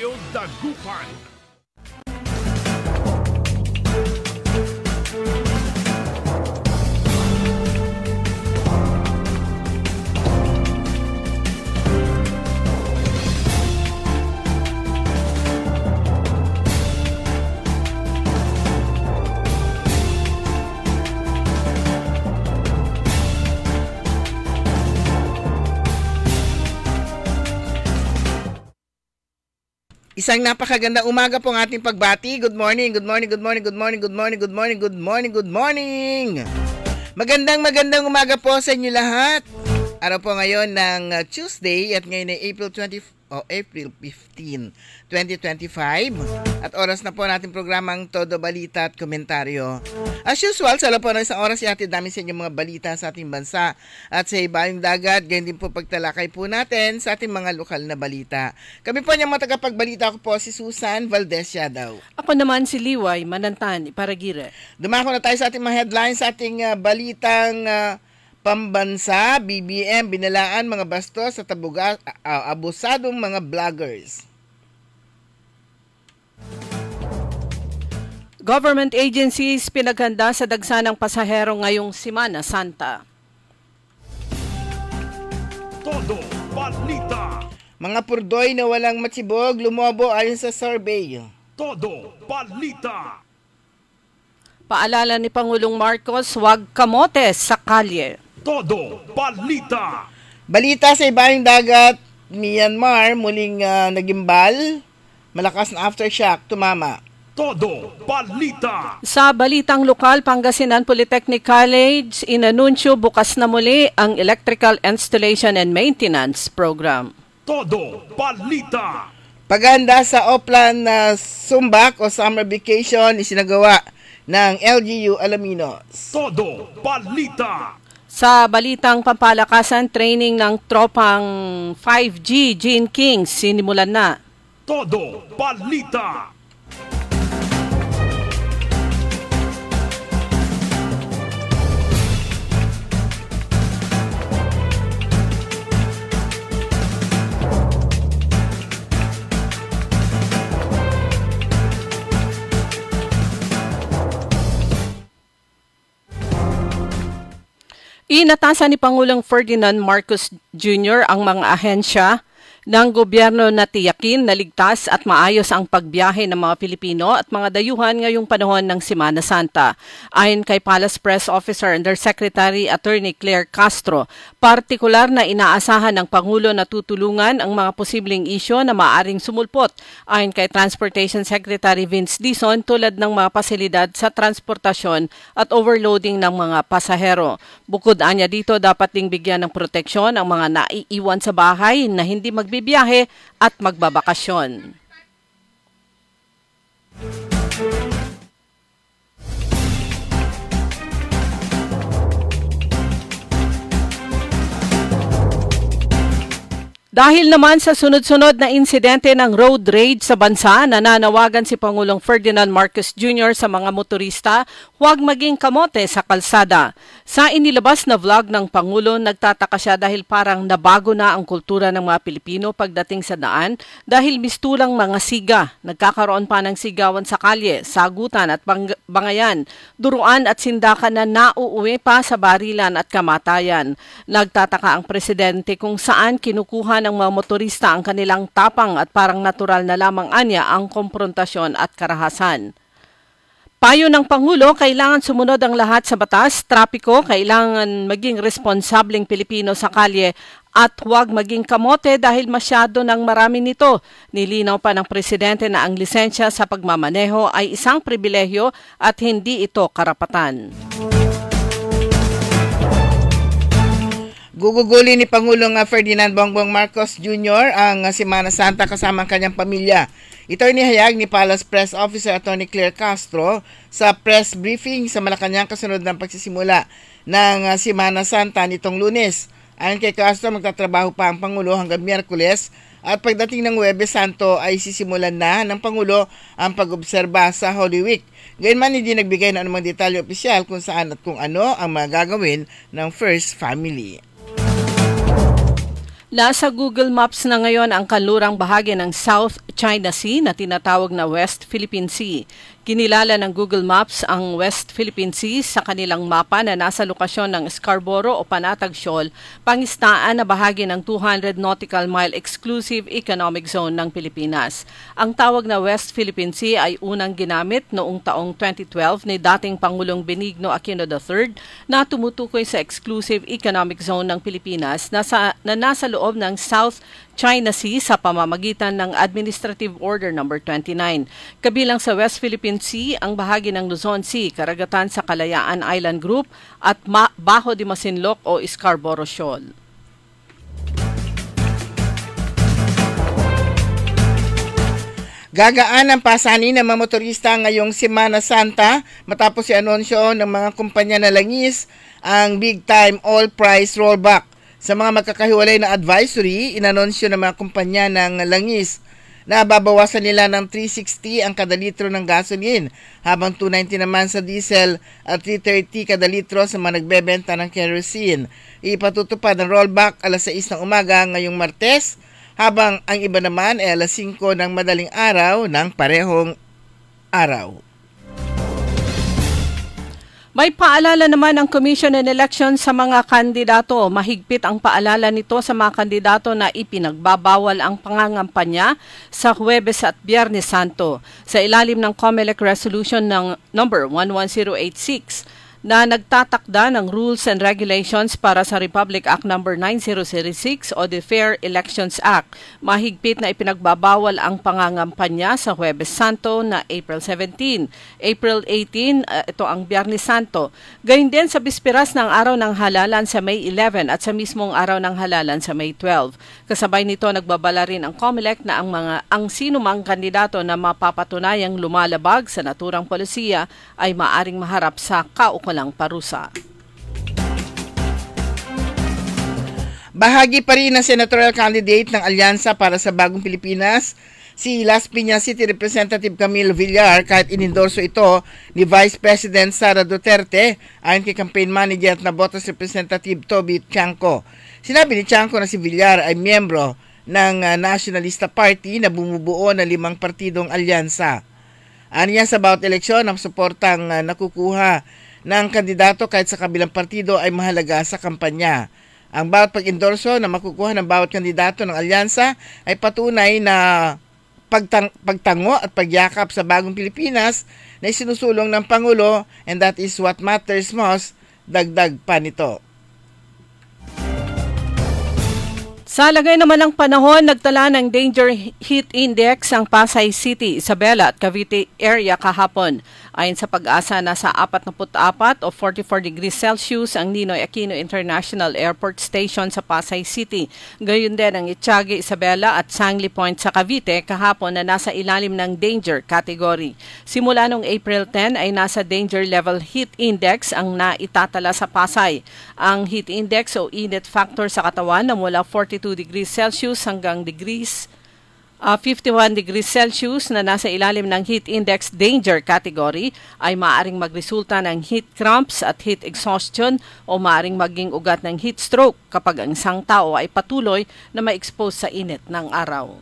Radio Dagupan. Isang napakagandang umaga po ang ating pagbati. Good morning, good morning, good morning, good morning, good morning, good morning, good morning, good morning. Magandang umaga po sa inyo lahat. Araw po ngayon ng Tuesday at ngayon ay April 15, 2025. At oras na po natin programang Todo Balita at Komentaryo. As usual, sa po ng isang oras ihatid namin sa inyo mga balita sa ating bansa at sa ibaling dagat. Ganyan din po pagtalakay po natin sa ating mga lokal na balita. Kami po niyang matagapagbalita. Ako po si Susan Valdez Yadaw. Ako naman si Liway Manantan, Iparagire. Dumako na tayo sa ating mga headlines, sa ating balitang pambansa. BBM binalaan mga bastos at abusadong mga vloggers. Government agencies pinaghanda sa dagsanang pasahero ngayong Semana Santa. Todo Balita. Mga purdoy na walang matsibog lumobo ayon sa survey. Todo Balita. Paalala ni Pangulong Marcos, huwag kamote sa kalye. Todo Balita. Balita sa ibaling dagat, Myanmar muling nagimbal. Malakas na aftershock tumama. Todo Balita. Sa balitang lokal, Pangasinan Polytechnic College, inanunsyo bukas na muli ang Electrical Installation and Maintenance Program. Todo Balita. Paghahanda sa Oplan na Sumbak o Summer Vacation isinagawa ng LGU Alaminos. Todo Balita. Sa balitang pampalakasan, training ng tropang 5G Gene Kings sinimulan na. Todo Balita. Inatasan ni Pangulong Ferdinand Marcos Jr. ang mga ahensya ng gobyerno na tiyakin na ligtas at maayos ang pagbiyahe ng mga Pilipino at mga dayuhan ngayong panahon ng Semana Santa. Ayon kay Palace Press Officer Undersecretary Attorney Claire Castro, partikular na inaasahan ng Pangulo na tutulungan ang mga posibleng isyo na maaring sumulpot. Ayon kay Transportation Secretary Vince Dizon, tulad ng mga pasilidad sa transportasyon at overloading ng mga pasahero. Bukod anya dito, dapat ding bigyan ng proteksyon ang mga naiiwan sa bahay na hindi magbibiyahe at magbabakasyon. Dahil naman sa sunod-sunod na insidente ng road rage sa bansa, nananawagan si Pangulong Ferdinand Marcos Jr. sa mga motorista, huwag maging kamote sa kalsada. Sa inilabas na vlog ng Pangulo, nagtataka siya dahil parang nabago na ang kultura ng mga Pilipino pagdating sa daan dahil mistulang mga siga. Nagkakaroon pa ng sigawan sa kalye, sagutan at bangayan, duruan at sindakan na nauuwi pa sa barilan at kamatayan. Nagtataka ang presidente kung saan kinukuha ng mga motorista ang kanilang tapang at parang natural na lamang anya ang komprontasyon at karahasan. Payo ng Pangulo, kailangan sumunod ang lahat sa batas, trapiko, kailangan maging responsableng Pilipino sa kalye at huwag maging kamote dahil masyado ng marami nito. Nilinaw pa ng presidente na ang lisensya sa pagmamaneho ay isang pribilehyo at hindi ito karapatan. Guguguli ni Pangulong Ferdinand Bongbong Marcos Jr. ang Semana Santa kasama ang kanyang pamilya. Ito ay nihayag ni Palace Press Officer Attorney Claire Castro sa press briefing sa Malacanang kasunod ng pagsisimula ng Semana Santa nitong Lunes. Ayon kay Castro, magtatrabaho pa ang Pangulo hanggang Miyerkules at pagdating ng Huwebes Santo ay sisimulan na ng Pangulo ang pag-obserba sa Holy Week. Gayunman, hindi nagbigay ng anumang detalye opisyal kung saan at kung ano ang magagawin ng First Family. Nasa Google Maps na ngayon ang kanlurang bahagi ng South China Sea na tinatawag na West Philippine Sea. Kinilala ng Google Maps ang West Philippine Sea sa kanilang mapa na nasa lokasyon ng Scarborough o Panatag Shoal, pangistaan na bahagi ng 200 nautical mile exclusive economic zone ng Pilipinas. Ang tawag na West Philippine Sea ay unang ginamit noong taong 2012 ni dating Pangulong Benigno Aquino III na tumutukoy sa exclusive economic zone ng Pilipinas na nasa loob ng South China Sea sa pamamagitan ng Administrative Order No. 29. Kabilang sa West Philippine Sea ang bahagi ng Luzon Sea, karagatan sa Kalayaan Island Group at Bajo de Masinloc o Scarborough Shoal. Gagaan ang pasanin ng mga motorista ngayong Semana Santa matapos i-anunsyo ng mga kumpanya na langis ang big time oil price rollback. Sa mga magkakahiwalay na advisory, inanunsyo ng mga kumpanya ng langis na babawasan nila ng 360 ang kada litro ng gasoline, habang 290 naman sa diesel at 330 kada litro sa mga nagbebenta ng kerosene. Ipatutupad ang rollback alas 6 ng umaga ngayong Martes, habang ang iba naman ay alas 5 ng madaling araw ng parehong araw. May paalala naman ang Commission on Elections sa mga kandidato. Mahigpit ang paalala nito sa mga kandidato na ipinagbabawal ang pangangampanya sa Huwebes at Biyernes Santo. Sa ilalim ng COMELEC Resolution ng number 11086 na nagtatakda ng Rules and Regulations para sa Republic Act No. 9006 o the Fair Elections Act. Mahigpit na ipinagbabawal ang pangangampanya sa Huwebes Santo na April 17. April 18, ito ang Biyernes Santo. Gayun din sa bisperas ng araw ng halalan sa May 11 at sa mismong araw ng halalan sa May 12. Kasabay nito nagbabala rin ang COMELEC na ang sinumang kandidato na mapapatunayang lumalabag sa naturang polisiya ay maaring maharap sa kaukulang parusa. Bahagi pa rin ng senatorial candidate ng Alyansa para sa Bagong Pilipinas, si Las Piñas City Representative Camilo Villar, kahit inendorso ito ni Vice President Sara Duterte ayon kay campaign manager at Nabotas Representative Toby Tiangco. Sinabi ni Tiangco na si Villar ay miyembro ng Nationalista Party na bumubuo ng 5 partidong alyansa. Aniya sa bawat eleksyon, ang suportang nakukuha ng kandidato kahit sa kabilang partido ay mahalaga sa kampanya. Ang bawat pag-endorso na makukuha ng bawat kandidato ng alyansa ay patunay na pagtango at pagyakap sa Bagong Pilipinas na isinusulong ng Pangulo, and that is what matters most, dagdag pa nito. Sa lagay naman ng panahon, nagtala ng Danger Heat Index ang Pasay City, Isabela at Cavite area kahapon. Ayon sa Pag-asa, nasa 44 o 44 degrees Celsius ang Ninoy Aquino International Airport Station sa Pasay City. Gayon din ang Itiague, Isabela at Sangli Point sa Cavite kahapon na nasa ilalim ng Danger category. Simula noong April 10 ay nasa Danger Level Heat Index ang naitatala sa Pasay. Ang heat index o init factor sa katawan na mula 42 degrees Celsius hanggang 51 degrees Celsius na nasa ilalim ng heat index danger category ay maaaring magresulta ng heat cramps at heat exhaustion o maaaring maging ugat ng heat stroke kapag ang isang tao ay patuloy na ma-expose sa init ng araw.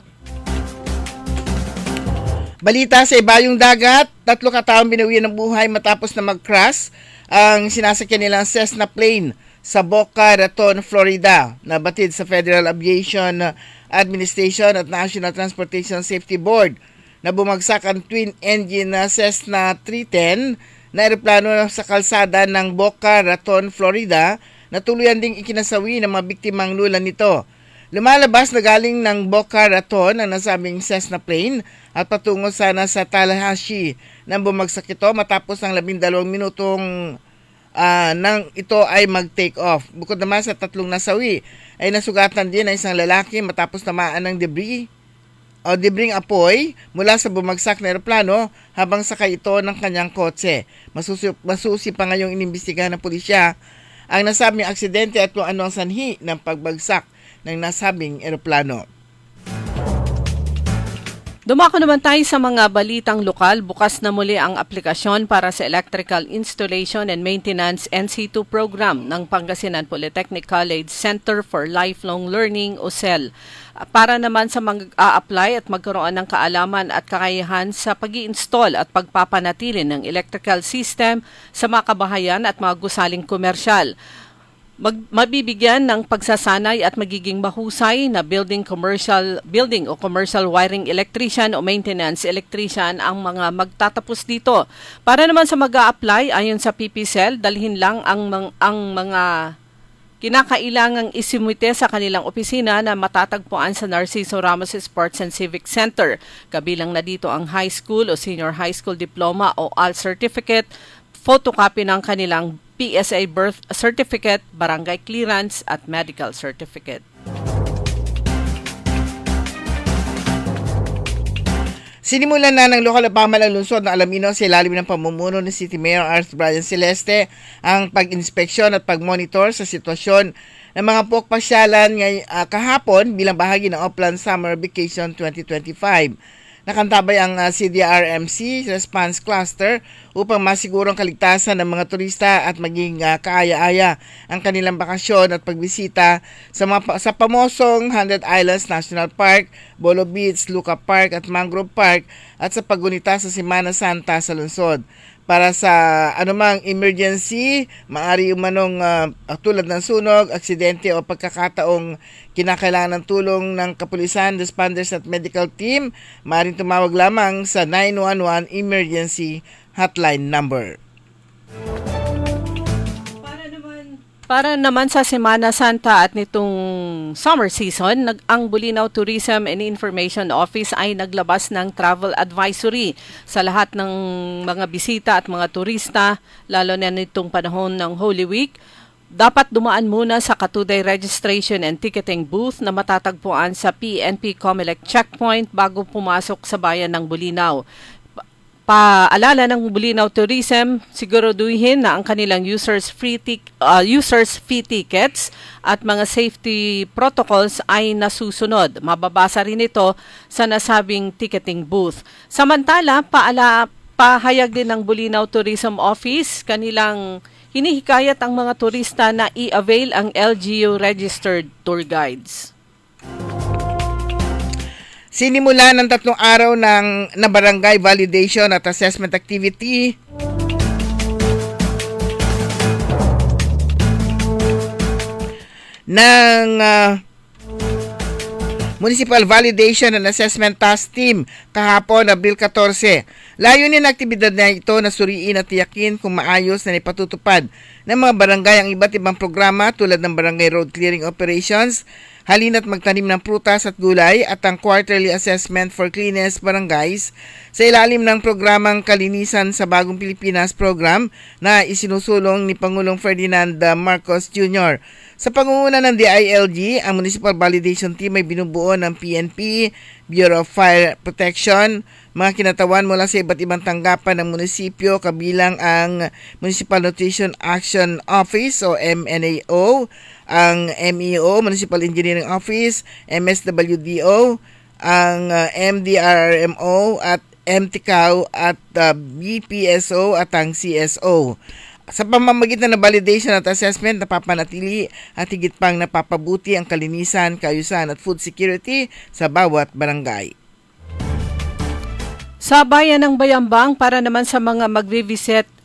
Balita sa ibayong dagat, 3 kataong binawian ng buhay matapos na mag-crash ang sinasakyan nilang Cessna plane sa Boca Raton, Florida. Nabatid sa Federal Aviation Administration at National Transportation Safety Board na bumagsak ang twin-engine na Cessna 310 na eroplano sa kalsada ng Boca Raton, Florida na tuluyan ding ikinasawi ng mga biktimang lulan nito. Lumalabas na galing ng Boca Raton ang nasabing Cessna plane at patungo sana sa Tallahassee nang bumagsak ito matapos ng 12 minutong nang ito ay mag-take off. Bukod naman sa 3 nasawi, ay nasugatan din ang isang lalaki matapos tamaan ng debris apoy mula sa bumagsak na eroplano habang sakay ito ng kanyang kotse. Masusi pa ngayong inimbestigahan ng pulisya ang nasabing aksidente at kung ano ang sanhi ng pagbagsak ng nasabing eroplano. Dumako naman tayo sa mga balitang lokal. Bukas na muli ang aplikasyon para sa Electrical Installation and Maintenance NC2 program ng Pangasinan Polytechnic College Center for Lifelong Learning o CEL. Para naman sa mag-a-apply at magkaroon ng kaalaman at kakayahan sa pag-i-install at pagpapanatili ng electrical system sa mga kabahayan at mga gusaling komersyal. Mabibigyan ng pagsasanay at magiging mahusay na building o commercial wiring electrician o maintenance electrician ang mga magtatapos dito. Para naman sa mag-a-apply, ayon sa PPCEL, dalhin lang ang mga kinakailangang isimite sa kanilang opisina na matatagpuan sa Narciso Ramos Sports and Civic Center. Kabilang na dito ang high school o senior high school diploma o ALT certificate, photocopy ng kanilang PSA birth certificate, barangay clearance at medical certificate. Sinimulan na ng lokal na pamahalang lungsod ng Alaminos sa ilalim ng pamumuno ni City Mayor Arthur Brian Celeste ang pag-inspeksyon at pag-monitor sa sitwasyon ng mga pokpasyalan kahapon bilang bahagi ng Upland Summer Vacation 2025. Nakantabay ang CDRMC Response Cluster upang masigurong kaligtasan ng mga turista at maging kaaya-aya ang kanilang bakasyon at pagbisita sa pamosong 100 Islands National Park, Bolo Beach, Luca Park at Mangrove Park at sa paggunita sa Semana Santa sa lungsod. Para sa anumang emergency, maaari umanong tulad ng sunog, aksidente o pagkakataong kinakailangan ng tulong ng kapulisan, responders at medical team, maaaring tumawag lamang sa 911 emergency hotline number. Para naman sa Semana Santa at nitong summer season, ang Bulinaw Tourism and Information Office ay naglabas ng travel advisory sa lahat ng mga bisita at mga turista, lalo na nitong panahon ng Holy Week. Dapat dumaan muna sa Katuday Registration and Ticketing Booth na matatagpuan sa PNP Comelec Checkpoint bago pumasok sa bayan ng Bulinaw. Paalala ng Bulinaw Tourism, siguraduhin na ang kanilang users fee tickets at mga safety protocols ay nasusunod. Mababasa rin ito sa nasabing ticketing booth. Samantala, pahayag din ng Bulinaw Tourism Office, kanilang hinihikayat ang mga turista na i-avail ang LGU registered tour guides. Sinimula ng 3 araw na barangay validation at assessment activity ng Municipal Validation and Assessment Task Team kahapon, Abril 14. Layunin ng aktibidad na ito na suriin at tiyakin kung maayos na ipatutupad ng mga barangay ang iba't ibang programa tulad ng barangay road clearing operations, halina't magtanim ng prutas at gulay at ang quarterly assessment for cleanest barangays sa ilalim ng programang Kalinisan sa Bagong Pilipinas program na isinusulong ni Pangulong Ferdinand Marcos Jr. Sa pangunguna ng DILG, ang Municipal Validation Team ay binubuo ng PNP, Bureau of Fire Protection, mga kinatawan mula sa iba't ibang tanggapan ng munisipyo kabilang ang Municipal Nutrition Action Office o MNAO, ang MEO, Municipal Engineering Office, MSWDO, ang MDRRMO at MTCAO at BPSO at ang CSO. Sa pamamagitan ng validation at assessment, napapanatili at higit pang napapabuti ang kalinisan, kaayusan at food security sa bawat barangay. Sa bayan ng Bayambang, para naman sa mga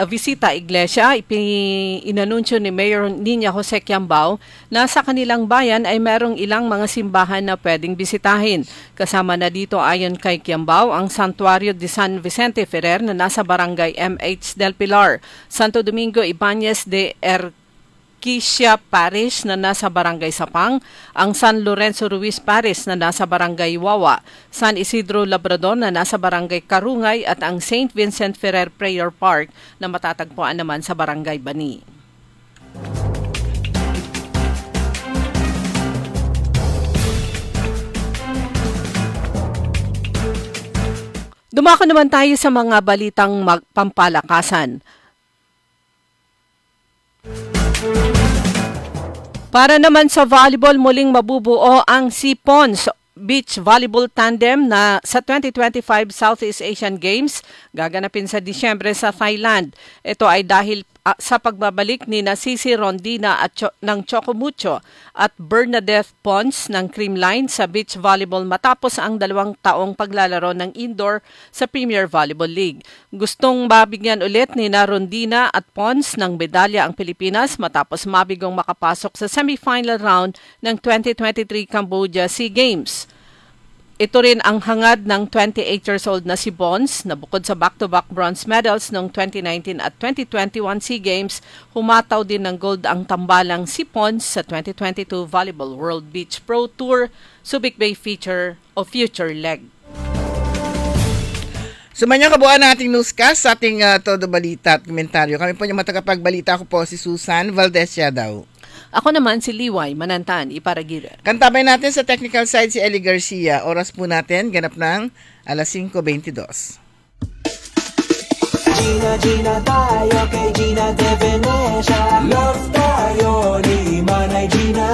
bisita iglesia, inanunsyo ni Mayor Nina Jose Quiambao na sa kanilang bayan ay merong ilang mga simbahan na pwedeng bisitahin. Kasama na dito ayon kay Quiambao ang Santuario de San Vicente Ferrer na nasa barangay MH del Pilar, Santo Domingo Ibanez de Erquisia Parish na nasa barangay Sapang, ang San Lorenzo Ruiz Parish na nasa barangay Wawa, San Isidro Labrador na nasa barangay Karungay at ang St. Vincent Ferrer Prayer Park na matatagpuan naman sa barangay Bani. Dumako naman tayo sa mga balitang pampalakasan. Para naman sa volleyball, muling mabubuo ang Sipons beach volleyball tandem na sa 2025 Southeast Asian Games gaganapin sa Disyembre sa Thailand. Ito ay dahil sa pagbabalik ni Sisi Rondina at ng Chocomucho at Bernadette Pons ng Creamline sa beach volleyball matapos ang 2 taong paglalaro ng indoor sa Premier Volleyball League. Gustong mabigyan ulit ni Rondina at Pons ng medalya ang Pilipinas matapos mabigong makapasok sa semifinal round ng 2023 Cambodia SEA Games. Ito rin ang hangad ng 28 years old na si Pons na bukod sa back-to-back bronze medals noong 2019 at 2021 SEA Games, humataw din ng gold ang tambalang si Pons sa 2022 Volleyball World Beach Pro Tour Subic Bay feature o future leg. Sumanyang kabuuan ng ating newscast sa ating Todo Balita at komentaryo. Kami po yung matagapagbalita. Ako po si Susan Valdez Yadaw. Ako naman si Liway Manantan, Iparagira. Kantabay natin sa technical side si Eli Garcia. Oras po natin, ganap ng 5:22. Gina tayo kay Gina de Venecia. Love tayo ni Manay Gina.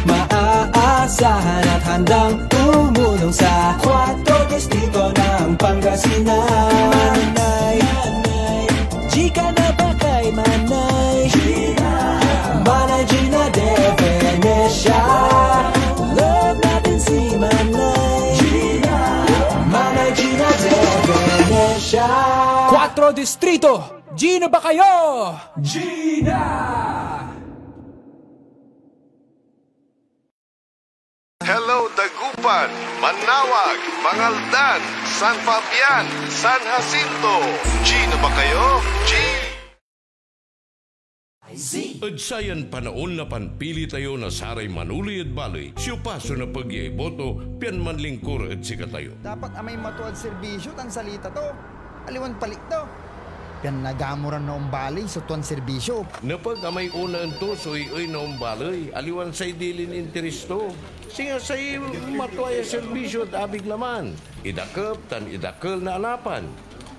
Maaasahan at handang tumulong sa 4 distrito ng Pangasinan. Manay, Gika na ba kay Manay Gina? Manay Gina de Venecia. Love natin si Manay Gina. Manay Gina de Venecia. 4 distrito, Gina ba kayo? Gina! Hello, Dagupan, Manawag, Mangaldan, San Fabian, San Jacinto. Gina ba kayo? Adsayan panaon na panpili tayo na saray manuli at baloy. Siyo paso na pag-ieboto, pian manlingkur at sika tayo. Dapat amay matuad serbisyo tan salita to. Aliwan palik to. Pian nagamuran na umbali sa tuan serbisyo. Napag amay unaan to, soy-oy na umbalay. Aliwan say dilin interesto. Singa say matuaya serbisyo at abig laman. Idakap tan idakal na anapan.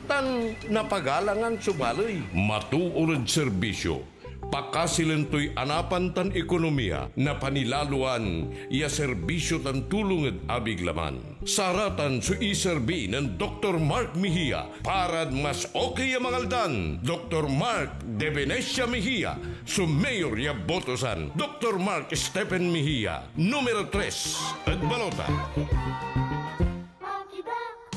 Tan napagalangan subaloy. Matuurad serbisyo. Pakasilentoy anapan tan ekonomiya na panilaluan iya serbisyo tan tulong at abig laman. Saratan su iserbi ng Dr. Mark Mejia para mas okay ang mangaldan. Dr. Mark de Venecia Mejia, su mayor ya botosan. Dr. Mark Stephen Mejia, numero 3 at Balota.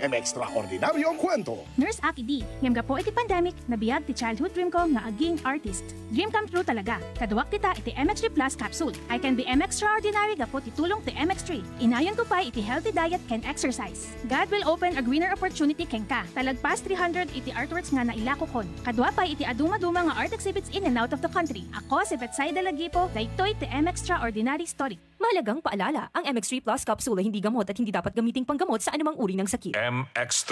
Extraordinaryo ang kwento. Nurse Aki D, ngam po iti pandemic, nabiyag ti childhood dream ko nga aging artist. Dream come true talaga. Kaduwak kita iti MX3 Plus capsule. I can be extraordinary gapo ti tulong ti MX3. Inayon ko pa iti healthy diet can exercise. God will open a greener opportunity ken ka. Talagpas 300 iti artworks nga nailako kon. Kadwa pa iti aduma-duma nga art exhibits in and out of the country. Ako si Betsaida Lagipo, daytoy ti Extraordinary story. Mahalagang paalala, ang MX3 Plus capsule ay hindi gamot at hindi dapat gamiting panggamot sa anumang uri ng sakit. MX3.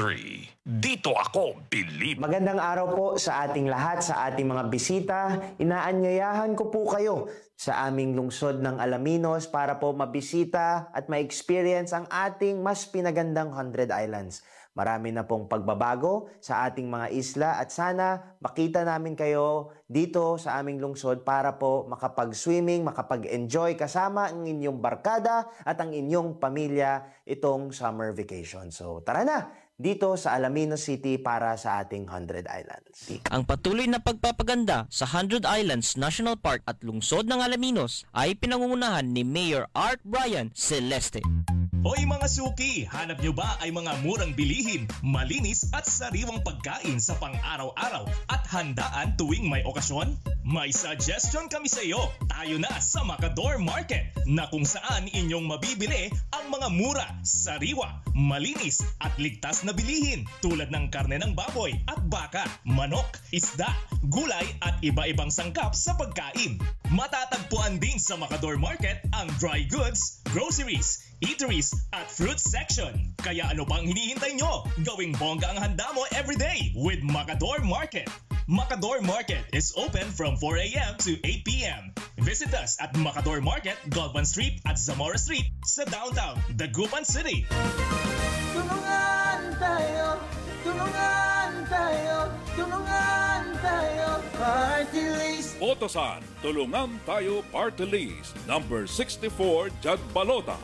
Dito ako, believe. Magandang araw po sa ating lahat, sa ating mga bisita. Inaanyayahan ko po kayo sa aming lungsod ng Alaminos para po mabisita at ma-experience ang ating mas pinagandang 100 Islands. Marami na pong pagbabago sa ating mga isla at sana makita namin kayo dito sa aming lungsod para po makapag-swimming, makapag-enjoy kasama ang inyong barkada at ang inyong pamilya itong summer vacation. So tara na! Dito sa Alaminos City para sa ating 100 Islands. Ang patuloy na pagpapaganda sa 100 Islands National Park at lungsod ng Alaminos ay pinangungunahan ni Mayor Art Brian Celeste. Hoy mga suki, hanap nyo ba ay mga murang bilihin, malinis at sariwang pagkain sa pang-araw-araw at handaan tuwing may okasyon? May suggestion kami sa iyo. Tayo na sa Macador Market na kung saan inyong mabibili ang mga mura, sariwa, malinis at ligtas na bilihin tulad ng karne ng baboy at baka, manok, isda, gulay at iba-ibang sangkap sa pagkain. Matatagpuan din sa Macador Market ang dry goods, groceries, eateries at fruit section. Kaya ano pang hinihintay nyo? Gawing bongga ang handa mo everyday with Macador Market. Macador Market is open from 4 a.m. to 8 p.m. Visit us at Macador Market, Galvan Street at Zamora Street sa downtown Dagupan City. Tulungan tayo, tulungan tayo, tulungan tayo, Party List. Botosan, Tulungan Tayo Party List, number 64, Jad Balota.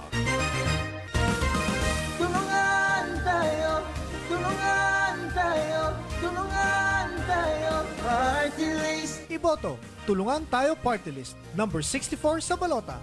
iboto. Tulungan Tayo Party List, number 64 sa balota.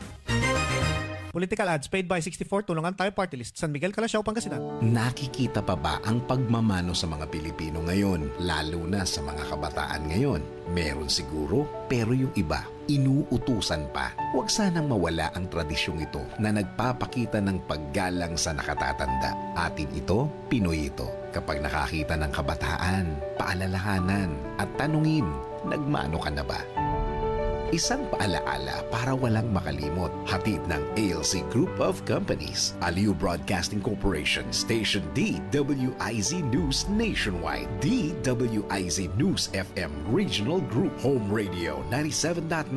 Political ads paid by 64, Tulungan Tayo Party List, San Miguel, Calasiao, Pangasinan. Nakikita pa ba ang pagmamano sa mga Pilipino ngayon, lalo na sa mga kabataan ngayon? Meron siguro, pero yung iba, inuutusan pa. Huwag sanang mawala ang tradisyong ito na nagpapakita ng paggalang sa nakatatanda. Atin ito, Pinoy ito. Kapag nakakita ng kabataan, paalalahanan at tanungin, nagmano ka na ba? Isang paalaala para walang makalimot. Hatid ng ALC Group of Companies, Aliw Broadcasting Corporation, Station DWIZ News Nationwide, DWIZ News FM Regional Group, Home Radio 97.9,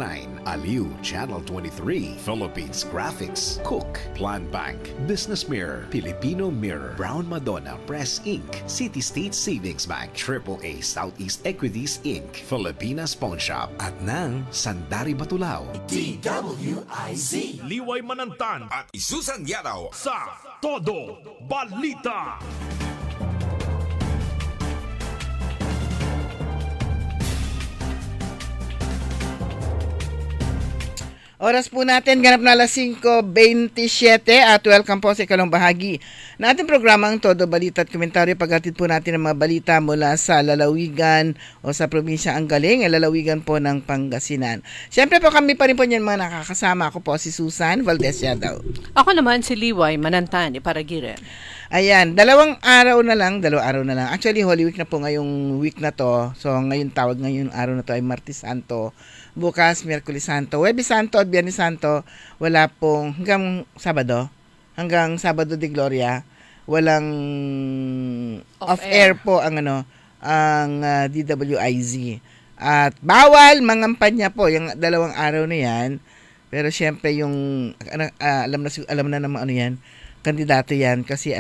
Aliw Channel 23, Philippines Graphics, Cook, Plan Bank, Business Mirror, Filipino Mirror, Brown Madonna Press Inc., City State Savings Bank, AAA Southeast Equities Inc., Filipinas Pawn Shop, at ng Sandari Batulao, DWIZ, Liway Manantan at Isusan Yaraw sa Todo Balita. Oras po natin, ganap na alas 5:27 at welcome po sa ikalawang bahagi na ating programang Todo Balita at Komentaryo. Paghatid po natin ang mga balita mula sa lalawigan o sa probinsya ang galing, ang lalawigan po ng Pangasinan. Siyempre po kami pa rin po niyan mga nakakasama. Ako po si Susan Valdez Yadaw. Ako naman si Liway Manantan, Iparagiren. Ayan, dalawang araw na lang. Actually, Holy Week na po ngayong week na to. So, ngayon tawag ngayong araw na to ay Martes Santo. Bukas, Miyerkules Santo. Huwebes Santo at Biyernes Santo, wala pong hanggang Sabado de Gloria, walang off-air po ang DWIZ. At bawal mangampanya po yung dalawang araw na yan. Pero syempre yung alam na naman yan, kandidato yan kasi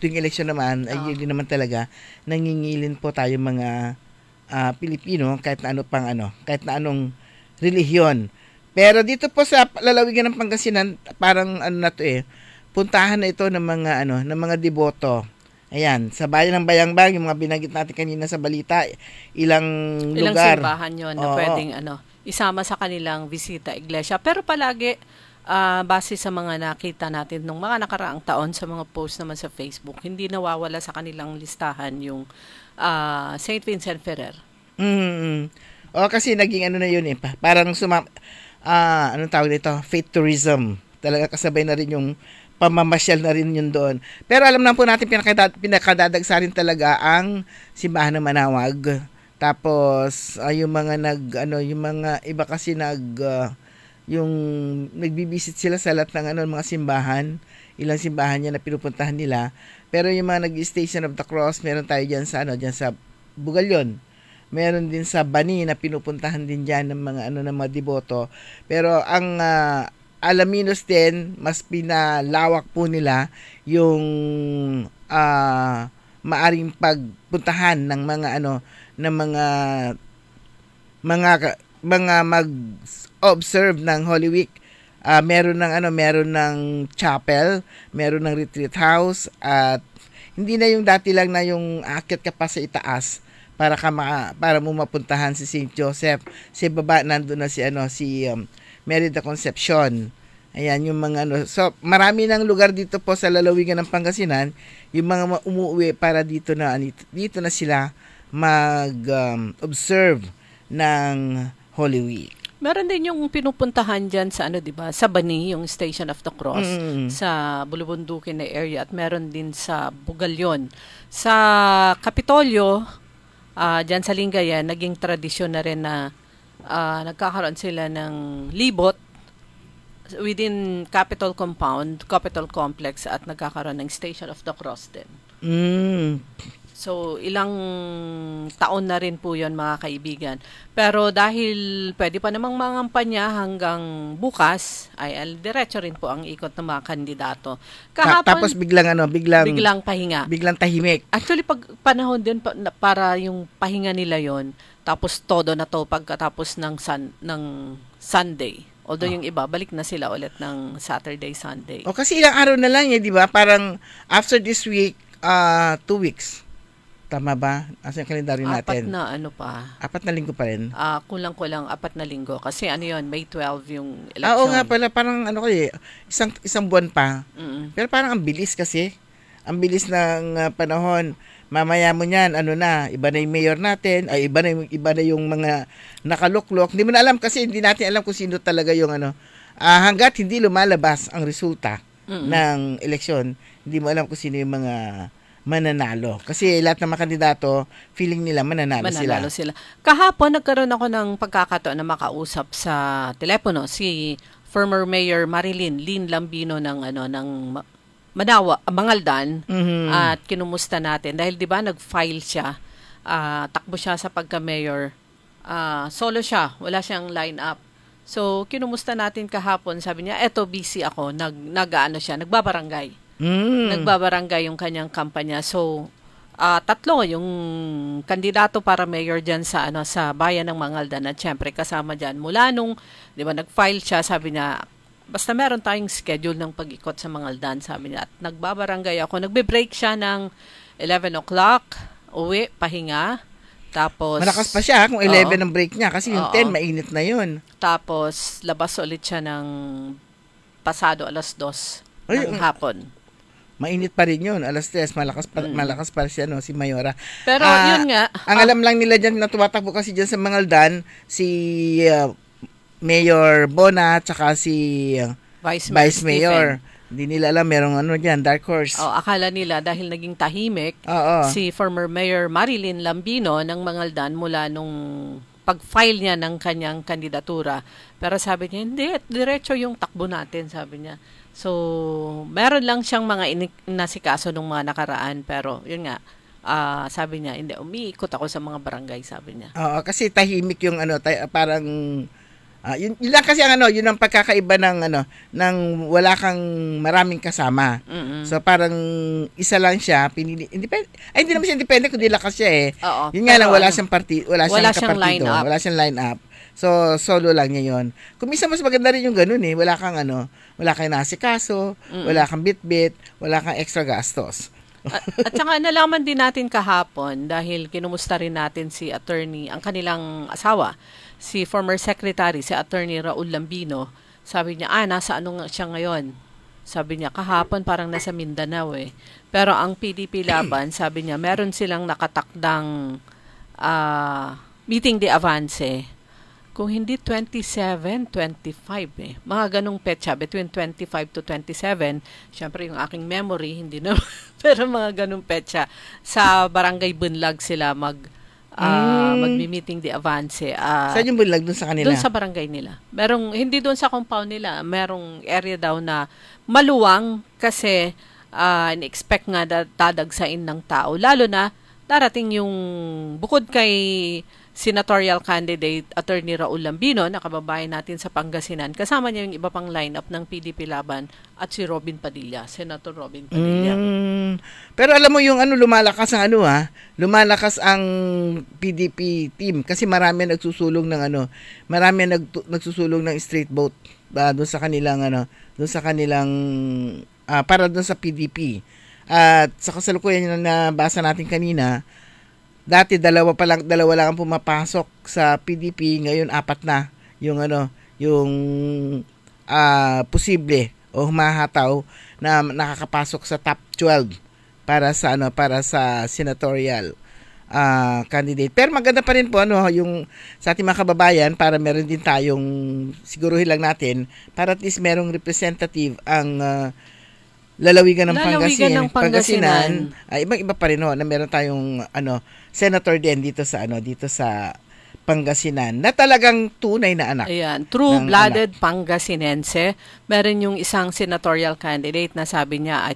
tuwing eleksyon naman ay yun naman talaga nangingilin po tayo mga Pilipino kahit na kahit na anong relihiyon. Pero dito po sa lalawigan ng Pangasinan, parang puntahan na ito ng mga deboto. Ayan, sa bayan ng Bayambang, yung mga binanggit natin kanina sa balita, ilang lugar. Ilang simbahan yun na pwedeng isama sa kanilang bisita iglesia. Pero palagi, base sa mga nakita natin nung mga nakaraang taon sa mga post naman sa Facebook, hindi nawawala sa kanilang listahan yung St. Vincent Ferrer. Kasi naging na yun parang anong tawag nito? Faith tourism. Talaga kasabay na rin yung pamamasyal na rin yun doon. Pero alam na po natin pinakadadagsa rin talaga ang simbahan ng Manawag. Tapos yung mga yung mga iba kasi yung nagbibisit sila sa lahat ng mga simbahan, ilang simbahan niya na pinupuntahan nila. Pero yung mga nag-Station of the Cross, meron tayo diyan sa diyan sa Bugalyon. Meron din sa Bani na pinupuntahan din diyan ng mga ng mga deboto. Pero ang Alaminos din, mas pinalawak po nila yung maaring pagpuntahan ng mga mag-observe ng Holy Week. Meron ng chapel, meron ng retreat house, at hindi na yung dati lang na yung aakyat ka pa sa itaas para mo mapuntahan si St. Joseph. Sa baba nandun na si Mary the Conception. Ayan yung mga So marami ng lugar dito po sa lalawigan ng Pangasinan, yung mga umuwi para dito na sila mag-observe ng Holy Week. Meron din yung pinupuntahan dyan sa sa Bani, yung Station of the Cross, sa Bulubundukin na area, at meron din sa Bugalyon. Sa Kapitolyo, dyan sa Lingayen, naging tradisyon na rin na nagkakaroon sila ng libot within Capitol Compound, Capitol Complex, at nagkakaroon ng Station of the Cross din. So, ilang taon na rin po yun, mga kaibigan. Pero dahil pwede pa namang mangampanya hanggang bukas, ay diretso rin po ang ikot ng mga kandidato. Tapos biglang pahinga. Biglang tahimik. Actually, pag panahon din para yung pahinga nila yon, tapos todo na to pagkatapos ng Sunday. Although yung iba, balik na sila ulit ng Saturday, Sunday. Kasi ilang araw na lang di ba? Parang after this week, 2 weeks. Tama ba? Asa yung kalendaryo natin? 4 na ano pa. 4 na linggo pa rin? Kulang-kulang 4 na linggo. Kasi ano yun, May 12 yung election. Oo nga pala, parang ano kayo, isang buwan pa. Pero parang ang bilis kasi. Ang bilis ng panahon. Mamaya mo niyan, ano na, iba na yung mayor natin, ay iba na yung mga nakaluklok. Hindi mo na alam kasi hindi natin alam kung sino talaga yung ano. Hanggat hindi lumalabas ang resulta ng eleksyon, hindi mo alam kung sino yung mga mananalo. Kasi lahat ng mga kandidato, feeling nila mananalo sila. Kahapon, nagkaroon ako ng pagkakataon na makausap sa telepono si former Mayor Lynn Lambino ng Mangaldan at kinumusta natin. Dahil di ba nag-file siya, takbo siya sa pagka-mayor, solo siya, wala siyang line-up. So, kinumusta natin kahapon, sabi niya, eto busy ako, nagbabarangay. Nagbabarangay yung kanyang kampanya. So, 3 yung kandidato para mayor dyan sa bayan ng Mangaldan at syempre kasama dyan. Mula nung, di ba, nag-file siya, sabi niya, basta meron tayong schedule ng pag-ikot sa Mangaldan, sabi niya. At nagbabarangay ako. Nagbe-break siya ng 11 o'clock, uwi, pahinga. Tapos, malakas pa siya kung 11 ang break niya kasi yung 10 mainit na yun. Tapos labas ulit siya ng pasado 2:00 ng hapon. Mainit pa rin yun. 3:00, malakas pa siya, no, si Mayora. Pero yun nga. Ang alam lang nila dyan na tumatakbo kasi dyan sa Mangaldan, si Mayor Bona, tsaka si Vice Mayor. Hindi nila alam merong dyan, dark horse. Akala nila dahil naging tahimik si former Mayor Lynn Lambino ng Mangaldan mula nung pag-file niya ng kanyang kandidatura. Pero sabi niya, hindi, diretso yung takbo natin, sabi niya. So, meron lang siyang mga inasikaso nung mga nakaraan, pero yun nga, sabi niya, hindi, umiikot ako sa mga barangay, sabi niya. Oo, kasi tahimik yung parang, yun lang kasi yun ang pagkakaiba ng wala kang maraming kasama. So, parang isa lang siya, pinili, hindi naman siya independent, kundi lakas siya eh. Yun nga lang, wala siyang kapartido, wala siyang line-up. So, solo lang niya yun. Kung minsan mas maganda rin yung ganun eh. Wala kang nasikaso, wala kang bit-bit, wala kang extra gastos. At saka nalaman din natin kahapon dahil kinumusta rin natin si attorney, ang kanilang asawa, si former secretary, si attorney Raul Lambino. Sabi niya, nasa siya ngayon? Sabi niya, kahapon parang nasa Mindanao eh. Pero ang PDP laban, sabi niya, meron silang nakatakdang meeting de avance. Kung hindi 27, 25 eh. Mga ganong petsa, between 25 to 27. Siyempre, yung aking memory, hindi na. Pero mga ganong petsa. Sa Barangay Bunlag sila magmi-meeting de avance. Saan yung Bunlag? Doon sa kanila? Doon sa barangay nila. Hindi doon sa compound nila. Merong area daw na maluwang kasi in-expect nga dadagsain ng tao. Lalo na, darating yung bukod kay senatorial candidate Attorney Raul Lambino, na kababayan natin sa Pangasinan. Kasama niya yung iba pang lineup ng PDP laban at si Robin Padilla, Senator Robin Padilla. Pero alam mo yung lumalakas ang PDP team kasi marami nagsusulong ng nagsusulong ng straight vote doon sa kanilang para doon sa PDP. At sa kasalukuyan na nabasa natin kanina, dati dalawa lang ang pumapasok sa PDP, ngayon 4 na yung posible o humahataw na nakakapasok sa top 12 para sa senatorial candidate. Pero maganda pa rin po yung sa ating mga kababayan para meron din tayong siguruhin lang natin para at least merong representative ang lalawigan ng Pangasinan. Ibang-iba pa rin na meron tayong senator din dito sa Pangasinan na talagang tunay na anak. Ayan, true-blooded Pangasinense. Meron yung isang senatorial candidate na sabi niya ay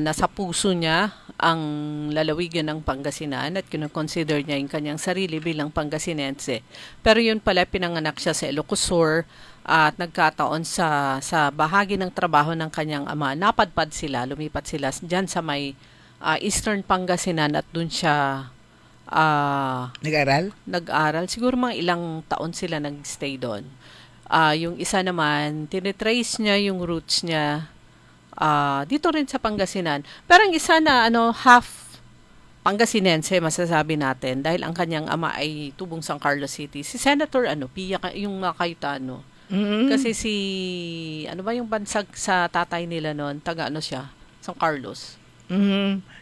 nasa puso niya ang lalawigan ng Pangasinan at kinoconsider niya yung kanyang sarili bilang Pangasinense. Pero yun pala, pinanganak siya sa Ilocos Sur at nagkataon sa bahagi ng trabaho ng kanyang ama. Lumipat sila dyan sa may Eastern Pangasinan at dun siya Nag-aral. Siguro mga ilang taon sila nag-stay doon. Yung isa naman, tinitrace niya yung roots niya dito rin sa Pangasinan. Pero ang isa na half Pangasinense, masasabi natin, dahil ang kanyang ama ay tubong San Carlos City. Si Senator Pia, yung mga Cayetano. Kasi si, ano ba yung bansag sa tatay nila noon? Taga ano siya? San Carlos.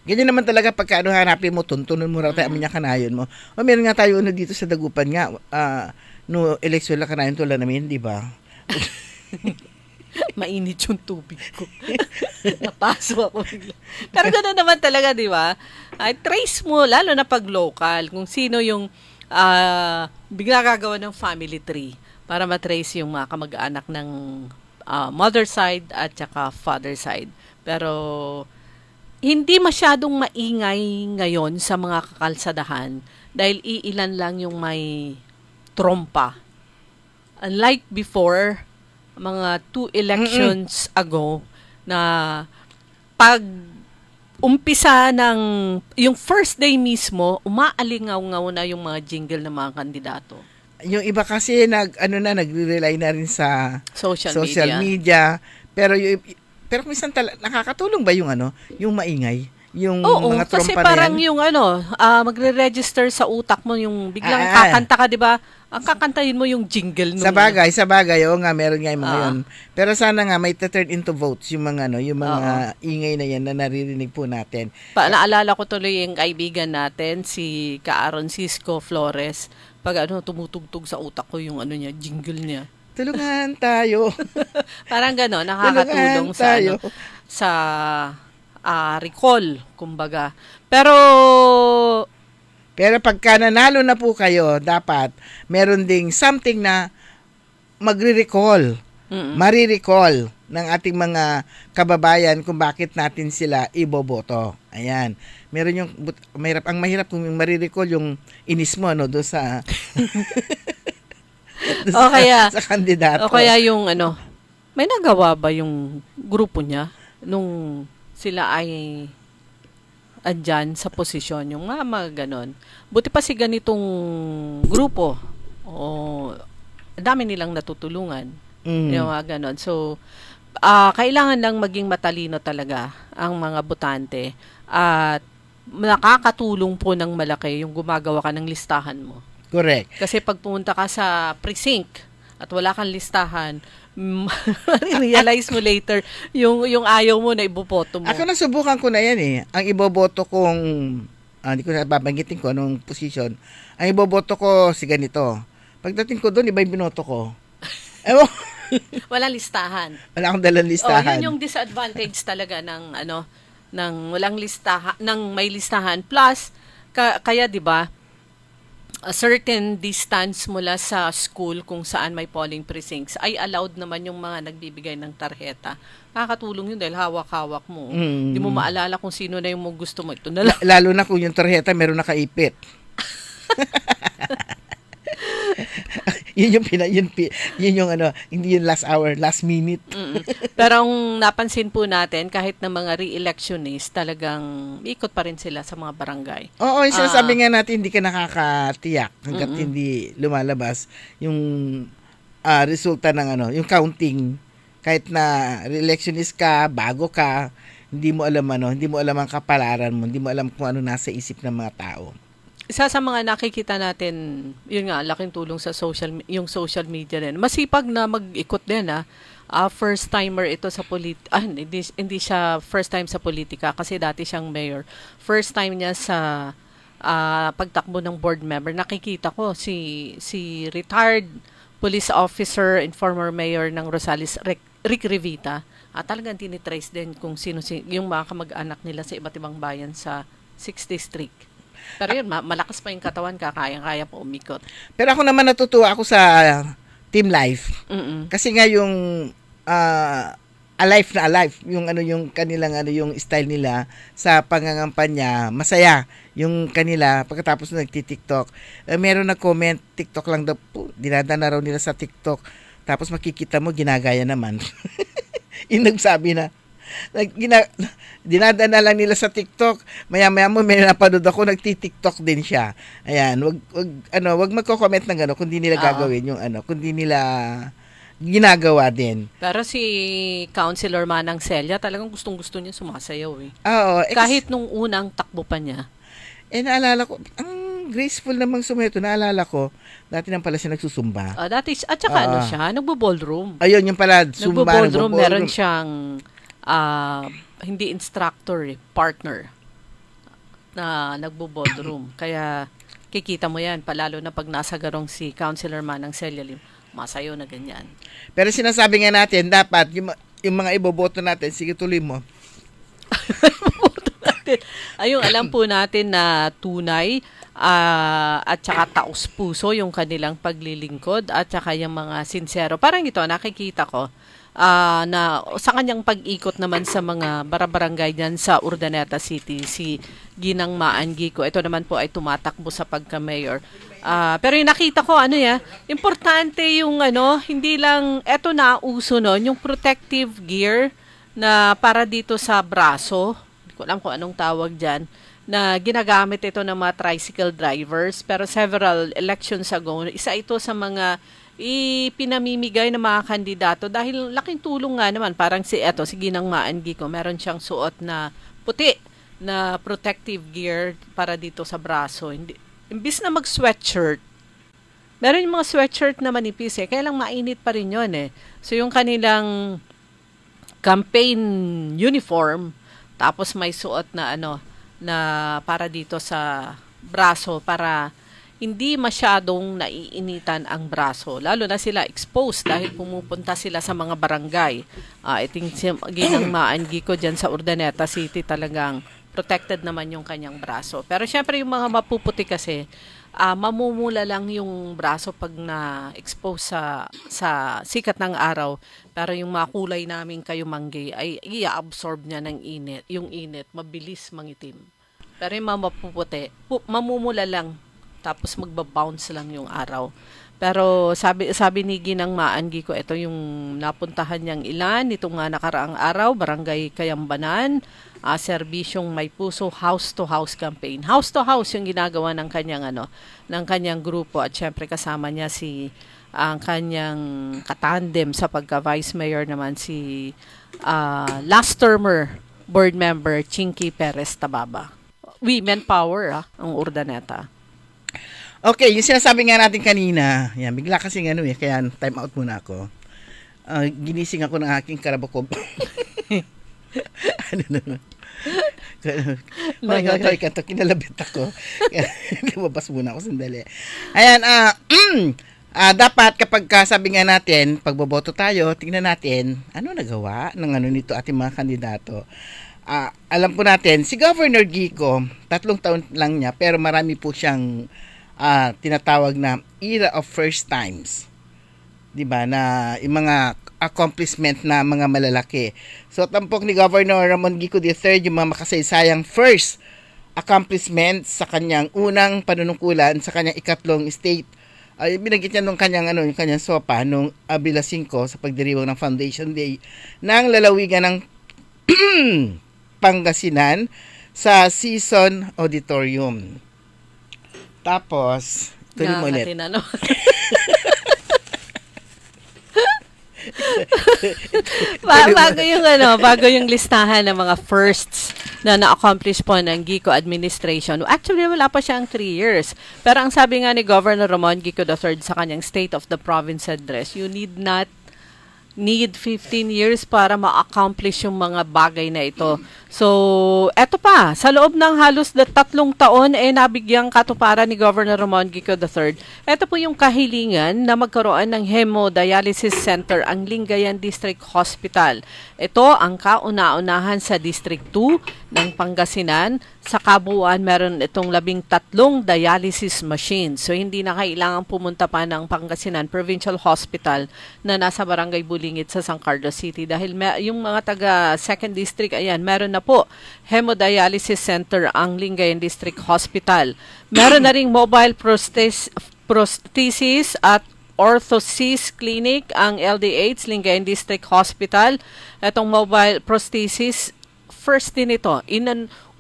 Ganyan naman talaga pagka hanapin mo, tuntunan mo raw tayo aminya kanayon mo. O meron nga tayo dito sa Dagupan nga, no eleksyon lang kanayon tula namin, di ba? Mainit yung tubig ko. Napaso ako bigla. Pero gano'n naman talaga, di ba? Ay, trace mo, lalo na pag local, kung sino yung bigla gagawa ng family tree para matrace yung mga kamag-anak ng mother side at saka father side. Pero hindi masyadong maingay ngayon sa mga kakalsadahan dahil iilan lang yung may trompa. Unlike before, mga 2 elections ago, na pag umpisa ng, yung first day mismo, umaalingaw-ngaw na yung mga jingle ng mga kandidato. Yung iba kasi nagre-rely na rin sa social media. Pero minsan nakakatulong ba yung yung maingay? Yung mga trompa kasi parang yung magre-register sa utak mo yung biglang kakanta ka, 'di ba? Ang kakantahin mo yung jingle nung Sa bagay, nga meron nga yung mga yun. Pero sana nga may turn into votes yung mga yung mga ingay na yan na naririnig po natin. Naalala ko tuloy yung kaibigan natin si Aaron Cisco Flores. Pag tumutugtog sa utak ko yung niya, jingle niya. Tulungan tayo. Parang gano'n, nakakatulong sa recall, kumbaga. Pero pagka nanalo na po kayo, dapat meron ding something na magre-recall, marirecall ng ating mga kababayan kung bakit natin sila iboboto. Ayan. Meron yung ang mahirap kung yung marirecall yung inis mo do sa sa kandidato. O kaya yung may nagawa ba yung grupo niya nung sila ay andyan sa posisyon, yung mga ganon. Buti pa si ganitong grupo, dami nilang natutulungan. Yung mga ganon. So, kailangan lang maging matalino talaga ang mga botante at nakakatulong po ng malaki yung gumagawa ka ng listahan mo. Correct. Kasi pag pumunta ka sa precinct at wala kang listahan, realize mo later yung ayaw mo na iboboto mo. Ako nasubukan ko na yan Ang iboboto kong, hindi ko na babanggitin ko anong position. Ang iboboto ko si ganito. Pagdating ko doon, iba yung binoto ko. Walang listahan. Wala akong dalang listahan. Yun yung disadvantage talaga ng walang listahan, ng may listahan. Plus, kaya 'di ba? A certain distance mula sa school kung saan may polling precincts ay allowed naman yung mga nagbibigay ng tarjeta. Nakakatulong yun dahil hawak-hawak mo. Hindi mo maalala kung sino na yung gusto mo. Ito na lang. Lalo na kung yung tarjeta meron nakaipit. yun yung hindi yung last hour, last minute. Pero ang napansin po natin, kahit na mga re-electionist, talagang ikot pa rin sila sa mga barangay. Oo, yung sinasabi nga natin, hindi ka nakakatiyak hanggat hindi lumalabas yung resulta ng yung counting. Kahit na re-electionist ka, bago ka, hindi mo alam ang kapalaran mo, hindi mo alam kung ano nasa isip ng mga tao. Isa sa mga nakikita natin, yun nga, laking tulong sa yung social media din. Masipag na mag-ikot din first timer ito sa hindi siya first time sa politika kasi dati siyang mayor. First time niya sa pagtakbo ng board member. Nakikita ko si retired police officer and former mayor ng Rosales, Rick Revita. Talagang tinitrace din kung sino yung mga kamag-anak nila sa iba't ibang bayan sa 6th District. Pero yun, malakas pa yung katawan, kaya pa umikot. Pero ako naman natutuwa ako sa Team Life. Kasi nga yung alive na alive, yung kanilang yung style nila sa pangangampanya, masaya yung kanila pagkatapos nagti-TikTok. Meron nag-comment, TikTok lang daw po, dinadana raw nila sa TikTok. Tapos makikita mo, ginagaya naman. Yung nagsabi na, dinadana lang nila sa TikTok. Maya-maya mo may napanood ako, nagti-TikTok din siya. Ayan, wag magko-comment ng gano'n kung di nila gagawin yung kung di nila ginagawa din. Pero si Councilor Manang Celia talagang gustong-gusto niya sumasayaw Oo. Kahit nung unang takbo pa niya. Naalala ko, ang graceful namang sumeto. Naalala ko, dati nang pala siya nagsusumba. Dati, at saka ano siya, nagbo-ballroom. Ayun, yung pala, zumba. Nagbo-ballroom, meron siyang hindi instructor, partner na nagbo-ballroom. Kaya kikita mo yan, palalo na pag nasa garong si Councilor Manang Celia Lim, masayo na ganyan. Pero sinasabi nga natin, dapat yung mga iboboto natin, sige tuloy mo. Ayun, alam po natin na tunay at saka taos puso yung kanilang paglilingkod at saka yung mga sincero. Parang ito, nakikita ko na sa kanyang pag-ikot naman sa mga barabarangay dyan sa Urdaneta City, si Ginang Maan Gico. Ito naman po ay tumatakbo sa pagka-mayor. Pero yung nakita ko, importante yung hindi lang, eto na uso nun, yung protective gear na para dito sa braso. Hindi ko alam kung anong tawag dyan, na ginagamit ito ng mga tricycle drivers. Pero several elections ago, isa ito sa mga ipinamimigay ng mga kandidato dahil laking tulong nga naman. Parang si Ginang Maan Gico, meron siyang suot na puti na protective gear para dito sa braso. Imbis na mag-sweatshirt, meron yung mga sweatshirt na manipis kaya lang mainit pa rin yun So yung kanilang campaign uniform, tapos may suot na na para dito sa braso para hindi masyadong naiinitan ang braso. Lalo na sila exposed dahil pumupunta sila sa mga barangay. Iting Ginang Maan Gico dyan sa Urdaneta City, talagang protected naman yung kanyang braso. Pero syempre yung mga mapuputi kasi, mamumula lang yung braso pag na-expose sa sikat ng araw. Pero yung makulay namin kayumanggi ay i-absorb niya ng init. Yung init, mabilis mangitim. Pero yung mga mapuputi, mamumula lang. Tapos magbabounce lang yung araw. Pero sabi ni Ginang Maan Gico, ito yung napuntahan niyang ilan itong nakaraang araw, Barangay Kayambanan, serbisyong May Puso, house-to-house campaign. House-to-house yung ginagawa ng kanyang grupo at syempre kasama niya ang kanyang katandem sa pagka-vice mayor naman si last termer board member Chinky Perez Tababa. Women power ang Urdaneta. Okay, yung sinasabi nga natin kanina, yan, bigla kasi kaya time out muna ako. Ginising ako ng aking karabakob. Kinalabit ako. Lumabas muna ako sandali. Ayan, dapat kapag sabi nga natin, pagboboto tayo, tingnan natin, ano nagawa ng nito ating mga kandidato. Alam po natin, si Governor Gico, 3 taon lang niya, pero marami po siyang tinatawag na era of first times. 'Di ba? Na yung mga accomplishment na mga malalaki. So tampok ni Governor Ramon Gico III yung mga makasaysayang first accomplishment sa kanyang unang panunungkulan sa kanyang ikatlong state. Binanggit niya nung kanyang yung kanyang sopa nung Abila 5 sa pagdiriwang ng Foundation Day ng lalawigan ng Pangasinan sa Season Auditorium. Tapos, tuloy mo ulit. Bago yung listahan ng mga firsts na na-accomplish po ng Gico administration. Actually, wala pa siyang 3 years. Pero ang sabi nga ni Governor Ramon Gico III sa kanyang State of the Province Address, you need 15 years para ma-accomplish yung mga bagay na ito. So, eto pa, sa loob ng halos 3 taon, nabigyang katuparan ni Governor Ramon Gico III. Ito po yung kahilingan na magkaroon ng hemodialysis center ang Lingayen District Hospital. Ito ang kauna-unahan sa District 2 ng Pangasinan. Sa kabuuan, meron itong 13 dialysis machines. So, hindi na kailangan pumunta pa ng Pangasinan Provincial Hospital na nasa Barangay Bulingit sa San Carlos City. Dahil yung mga taga 2nd District, ayan, meron na po hemodialysis center ang Lingayen District Hospital. Meron na ring mobile prosthesis at orthosis clinic ang LDH Lingayen District Hospital. Itong mobile prosthesis, first din ito.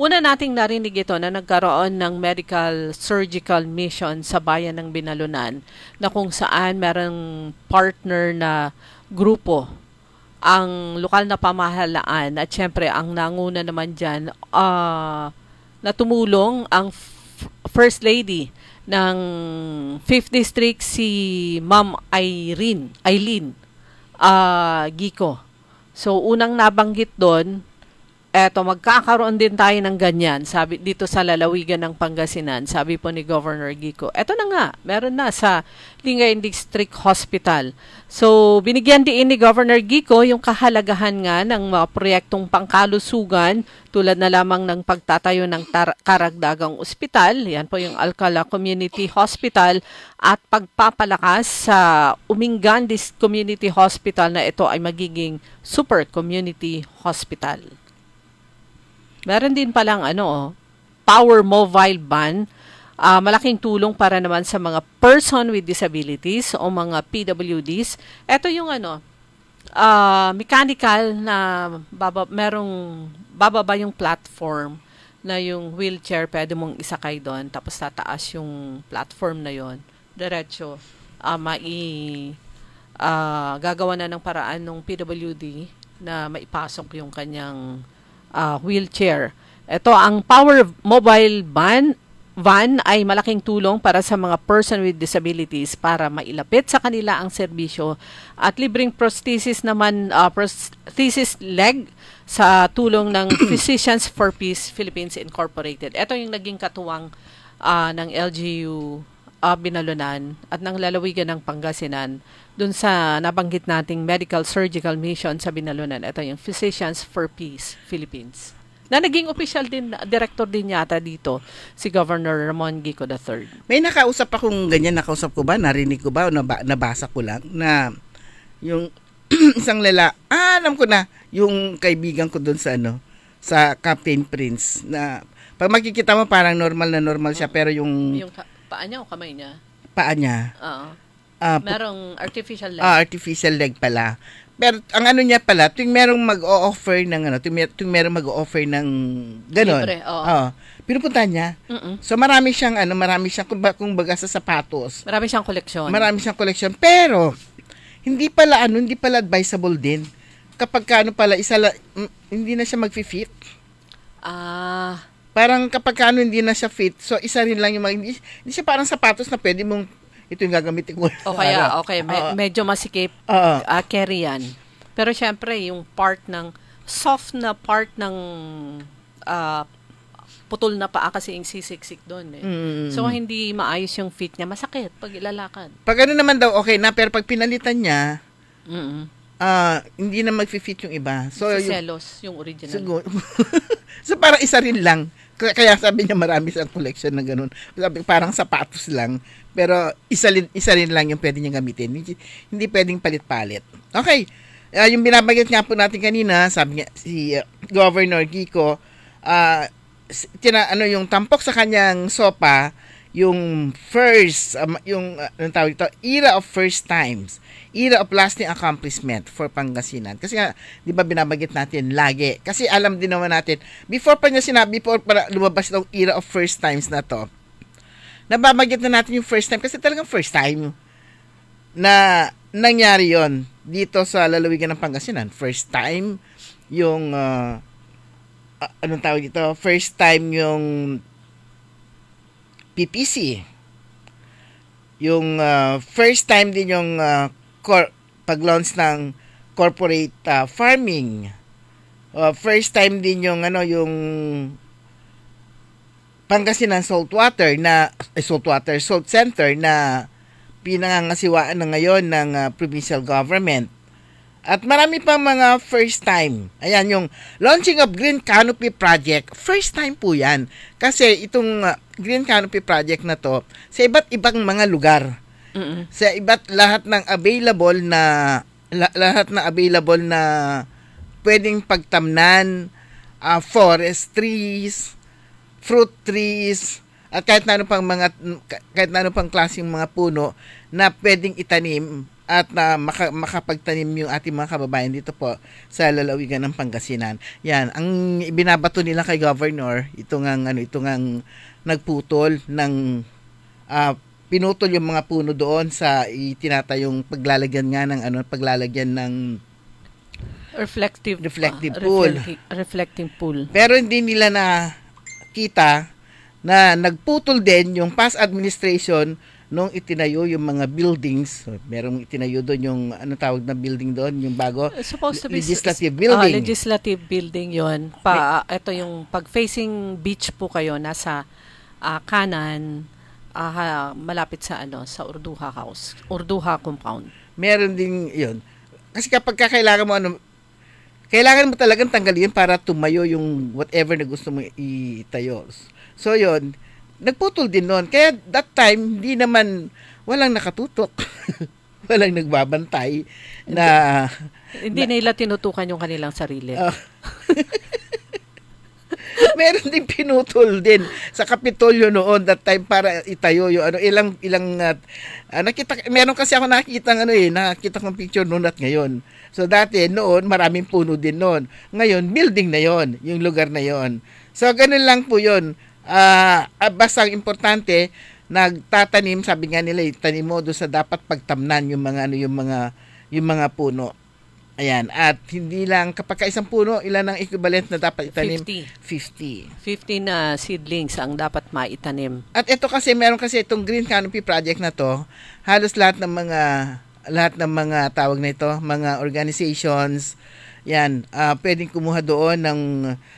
Una nating narinig ito na nagkaroon ng medical surgical mission sa bayan ng Binalunan na kung saan merong partner na grupo ang lokal na pamahalaan at syempre ang nanguna naman dyan na tumulong ang First Lady ng 5th District, si Ma'am Eileen Gico. So, unang nabanggit doon, eto, magkakaroon din tayo ng ganyan, sabi dito sa lalawigan ng Pangasinan, sabi po ni Governor Gico. Eto na nga, meron na sa Lingayen District Hospital. So, binigyan din ni Governor Gico yung kahalagahan nga ng mga proyektong pangkalusugan tulad na lamang ng pagtatayo ng karagdagang ospital, yan po yung Alcala Community Hospital, at pagpapalakas sa Umingan Community Hospital na ito ay magiging super community hospital. Meron din palang power mobile van, malaking tulong para naman sa mga person with disabilities o mga PWDs. Ito yung mechanical na bababa yung platform na yung wheelchair, pwede mong isakay doon, tapos tataas yung platform na yon. Diretso, gagawa na ng paraan ng PWD na maipasok yung kanyang wheelchair. Ito, ang Power Mobile Van ay malaking tulong para sa mga person with disabilities para mailapit sa kanila ang serbisyo at libreng prosthesis naman, prosthesis leg sa tulong ng Physicians for Peace Philippines Incorporated. Ito yung naging katuwang ng LGU Binalunan at ng lalawigan ng Pangasinan dun sa nabanggit nating medical surgical mission sa Binalunan. Ito yung Physicians for Peace Philippines. Na naging official din, director din yata dito, si Governor Ramon Gico III. May nakausap akong ganyan, nakausap ko ba, narinig ko ba, o nabasa ko lang, na yung isang alam ko na, yung kaibigan ko dun sa sa Captain Prince, na pag makikita mo parang normal na normal siya, pero yung paa niya o kamay niya? Paa niya. Oo. Merong artificial leg. Artificial leg pala. Pero ang niya pala, tuwing merong mag-o-offer ng tuwing merong mag-o-offer ng gano'n. Libre, oo. Pinupunta niya. So marami siyang kumbaga sa sapatos. Marami siyang koleksyon. Pero hindi pala advisable din kapag pala hindi na siya mag-fit. Parang kapag hindi na siya fit, so isa rin lang yung hindi siya parang sapatos na pwede mong ito yung gagamitin ko. Medyo masikip carry yan. Pero syempre, yung soft na part ng putol na paa kasi yung sisiksik doon eh. So, hindi maayos yung fit niya. Masakit pag ilalakad. Pag naman daw, okay na. Pero pag pinalitan niya, hindi na mag-fit yung iba. So, selos, yung original. Siguro. So, parang isa rin lang. Kaya sabi niya marami siyang collection na ganun. Sabi, parang sapatos lang. Pero isa rin lang yung pwede niya gamitin. Hindi pwedeng palit-palit. Okay. Yung binabanggit nga po natin kanina, sabi niya si Governor Gico, yung tampok sa kanyang sopa, yung first, anong tawag ito, era of first times, era of lasting accomplishment for Pangasinan. Kasi nga, di ba binabanggit natin lagi? Kasi alam din naman natin, before para lumabas ng era of first times na to, nababanggit na natin yung first time, kasi talagang first time na nangyari yon dito sa lalawigan ng Pangasinan. First time yung, anong tawag dito, first time yung PPC. Yung first time din yung pag-launch ng corporate farming. First time din yung yung Pangasinan Salt Center na pinangangasiwaan na ngayon ng provincial government. At marami pang mga first time. Ayan, yung launching of Green Canopy Project, first time po yan. Kasi itong Green Canopy Project na to, sa iba't ibang mga lugar, sa lahat ng available na pwedeng pagtamnan, forest trees, fruit trees, at kahit na ano pang klaseng mga puno na pwedeng itanim at makapagtanim yung ating mga kababayan dito po sa lalawigan ng Pangasinan. Yan, ang binabato nila kay Governor, ito ngang nagputol ng pinutol yung mga puno doon sa itinatayong paglalagyan ng reflecting pool. Reflecting pool. Pero hindi nila nakita na nagputol din yung past administration nung itinayo yung mga buildings. So, merong itinayo doon yung ano tawag na building doon, yung bago supposed to be legislative building. Legislative building yon. Ito yung pag facing beach po kayo nasa kanan, malapit sa sa Urduha House, Urduha compound. Meron din yon. Kasi kapag kailangan mo kailangan mo talagang tanggalin para tumayo yung whatever na gusto mo itayo. So yon, nagputol din noon. Kaya that time, hindi naman, walang nakatutok. Walang nagbabantay na... Hindi nila tinutukan yung kanilang sarili. Meron din pinutol din sa Kapitolyo noon that time para itayo yung meron kasi ako nakita kong picture noon at ngayon. So dati noon maraming puno din noon. Ngayon building na yon, yung lugar na yon. So ganun lang po yon. Basta ang importante, nagtatanim, sabi nga nila, tanim mo doon sa dapat pagtamnan yung mga puno. Ayan, at hindi lang kapag isang puno, ilan ang equivalent na dapat itanim? 50 na seedlings ang dapat maitanim. At ito kasi, meron kasi itong Green Canopy Project na to, halos lahat ng mga tawag na ito, mga organizations, yan, pwedeng kumuha doon ng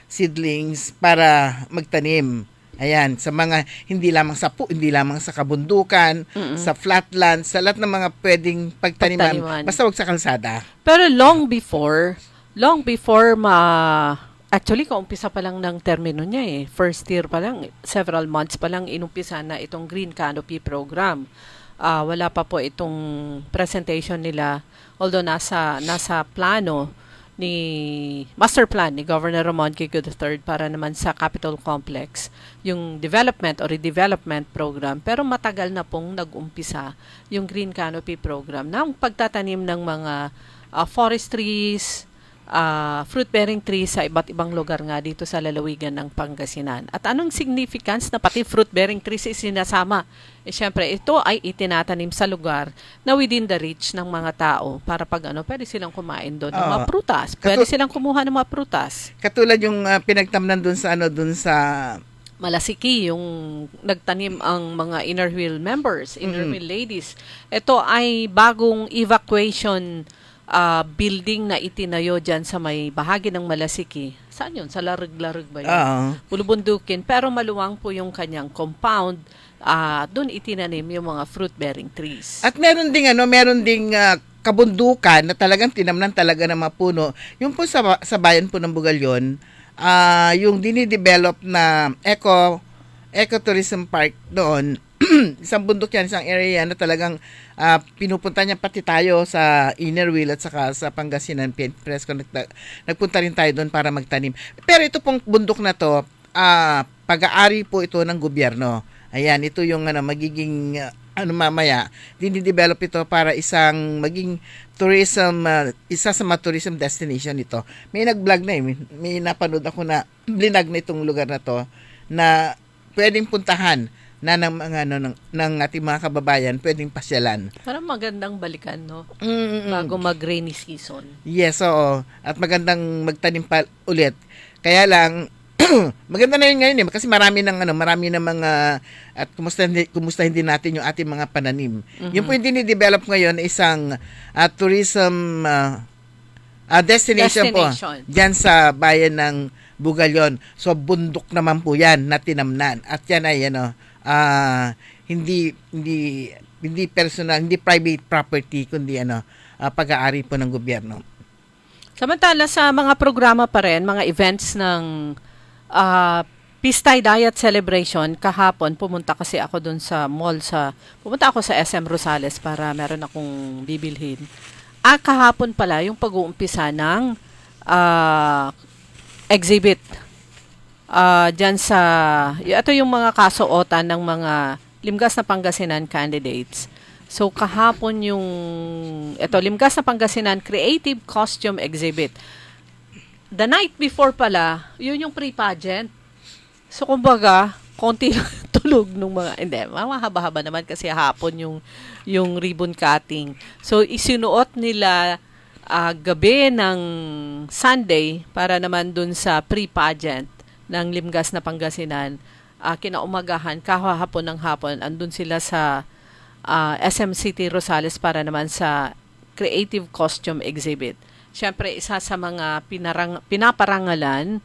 seedlings para magtanim. Ayan, sa mga hindi lamang sa kabundukan, sa flatlands, sa lahat ng mga pwedeng pagtaniman. Basta wag sa kalsada. Pero long before actually kaumpisa pa lang ng termino niya first year pa lang, several months pa lang inumpisa na itong Green Canopy program. Wala pa po itong presentation nila, although nasa plano master plan ni Governor Ramon Kiko III para naman sa Capitol Complex yung development or redevelopment program, pero matagal na pong nag-umpisa yung Green Canopy program ng pagtatanim ng mga forest trees, fruit-bearing trees sa iba't ibang lugar nga dito sa lalawigan ng Pangasinan. At anong significance na pati fruit-bearing trees sinasama? Siyempre, ito ay itinatanim sa lugar na within the reach ng mga tao para pag pwede silang kumain doon ng mga prutas. Pwede silang kumuha ng mga prutas. Katulad yung pinagtamnan doon sa Malasiki, yung nagtanim ang mga Inner Wheel members, Inner Wheel ladies. Ito ay bagong evacuation building na itinayo dyan sa may bahagi ng Malasiki. Saan yun? Sa Larug-Larug ba yun? Pulubundukin. Pero maluwang po yung kanyang compound. Doon itinanim yung mga fruit-bearing trees. At meron ding kabundukan na talagang tinamnan talaga ng mga puno. Yung po sa bayan po ng Bugalyon, yung dinidevelop na ecotourism park doon, isang bundok yan, isang area na talagang pinupunta niya pati tayo sa Inner Wheel at saka sa Pangasinan Presko. Nagpunta rin tayo doon para magtanim. Pero ito pong bundok na to, pag-aari po ito ng gobyerno. Ayan, ito yung magiging mamaya, dinidevelop ito para maging tourism, isa sa mga tourism destination ito. May nag-vlog na may napanood ako na blinag na itong lugar na to na pwedeng puntahan na ng mga ng ating mga kababayan, pwedeng pasyalan. Parang magandang balikan, no? Bago mag-rainy season. Yes, oo. At magandang magtanim pa ulit. Kaya lang maganda na yun ngayon kasi marami ng mga at kumustahin din natin yung ating mga pananim. Yung po yung dinidevelop ngayon isang tourism destination po diyan sa bayan ng Bugalyon. So bundok naman po yan na tinamnan. At yan ay hindi personal, hindi private property kundi pag-aari po ng gobyerno. Samantala sa mga programa pa rin, mga events ng Pistay Diet Celebration, kahapon pumunta kasi ako dun sa mall pumunta ako sa SM Rosales para meron akong bibilhin. Kahapon pala yung pag-uumpisa ng exhibit dyan ito yung mga kasuotan ng mga Limgas na Pangasinan candidates. So kahapon Limgas na Pangasinan Creative Costume Exhibit. The night before pala, yun yung pre-pageant. So, kumbaga, konti lang tulog nung mahaba-haba naman kasi hapon yung ribbon cutting. So, isinuot nila gabi ng Sunday para naman dun sa pre-pageant ng Limgas na Pangasinan. kinaumagahan, kahapon ng hapon, andun sila sa SM City Rosales para naman sa Creative Costume Exhibit. Siyempre, isa sa mga pinaparangalan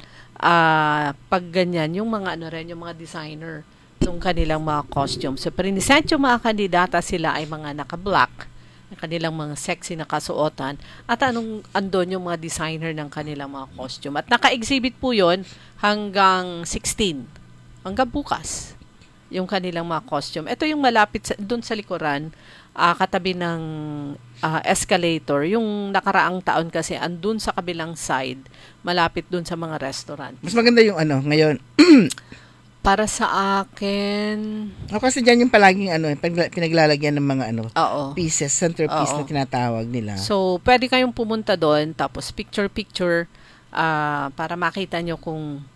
pag ganyan, yung mga yung mga designer ng kanilang mga costume. So, prinisent yung mga kandidata, sila ay mga naka-black, ng kanilang mga sexy na kasuotan, at andon yung mga designer ng kanilang mga costume. At naka-exhibit po yon hanggang 16. Hanggang bukas, yung kanilang mga costume. Ito yung malapit doon sa likuran, katabi ng escalator. Yung nakaraang taon kasi, andun sa kabilang side, malapit doon sa mga restaurant. Mas maganda yung ngayon. Para sa akin... kasi dyan yung palaging pinaglalagyan ng mga pieces, centerpiece na tinatawag nila. So, pwede kayong pumunta doon, tapos picture-picture, para makita nyo kung...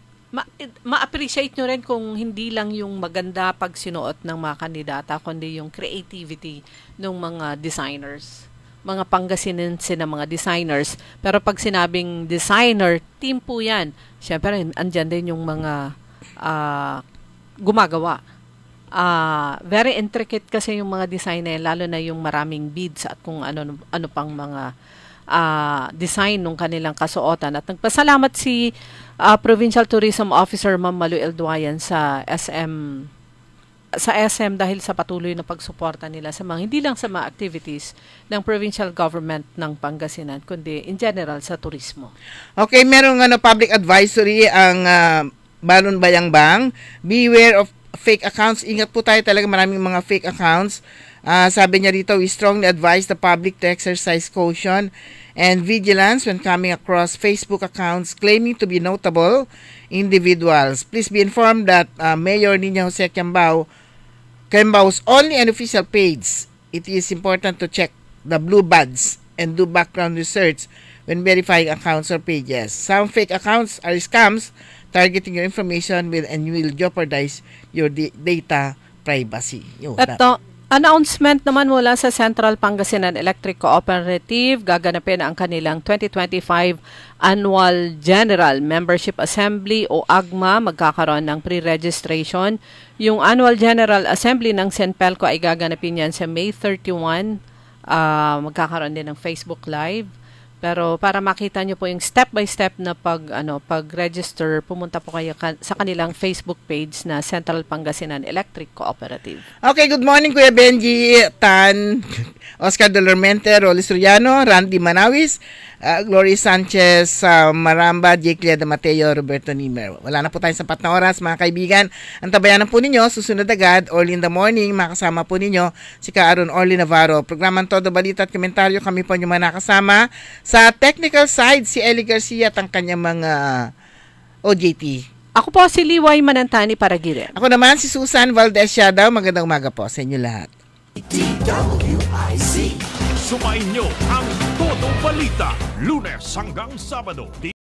ma-appreciate nyo rin kung hindi lang yung maganda pag sinuot ng mga kandidata, kundi yung creativity ng mga designers. Mga Pangasinense na mga designers. Pero pag sinabing designer, team po yan. Siyempre, andyan din yung mga gumagawa. Very intricate kasi yung mga designer, lalo na yung maraming beads at kung ano pang mga design ng kanilang kasuotan. At nagpasalamat si Provincial Tourism Officer Ma'am Malu Elduayan sa SM dahil sa patuloy na pagsuporta nila sa mga, hindi lang sa mga activities ng provincial government ng Pangasinan, kundi in general sa turismo. Okay, merong public advisory ang Balon Bayang-Bang. Beware of fake accounts. Ingat po tayo talaga, maraming mga fake accounts. Sabi niya rito, we strongly advise the public to exercise caution and vigilance when coming across Facebook accounts claiming to be notable individuals. Please be informed that Mayor Nina Jose Quembao's only unofficial page. It is important to check the blue badge and do background research when verifying accounts or pages. Some fake accounts are scams targeting your information and will jeopardize your data privacy. Announcement naman mula sa Central Pangasinan Electric Cooperative, gaganapin ang kanilang 2025 Annual General Membership Assembly o AGMA. Magkakaroon ng pre-registration. Yung Annual General Assembly ng Senpelco ay gaganapin yan sa May 31. Magkakaroon din ng Facebook Live. Pero para makita nyo po yung step-by-step na pag-register, pumunta po kayo sa kanilang Facebook page na Central Pangasinan Electric Cooperative. Okay, good morning Kuya Benji, Tan, Oscar Dolormente, Rolly Soriano, Randy Manawis, Glory Sanchez, Maramba, Jake Leda Mateo, Roberto Nimer. Wala na po tayong sapat na oras mga kaibigan. Antabayanan po ninyo, susunod agad, early in the morning, makasama po ninyo si Kaaron Orly Navarro. Programang Todo Balita at Komentaryo, kami po yung mga nakasama. Sa technical side, si Eli Garcia at ang kanyang mga OJT. Ako po si Liway Manantani para Gire. Ako naman si Susan Valdez Siadaw. Magandang umaga po sa inyo lahat. Sumain nyo ang Todo Balita, Lunes hanggang Sabado.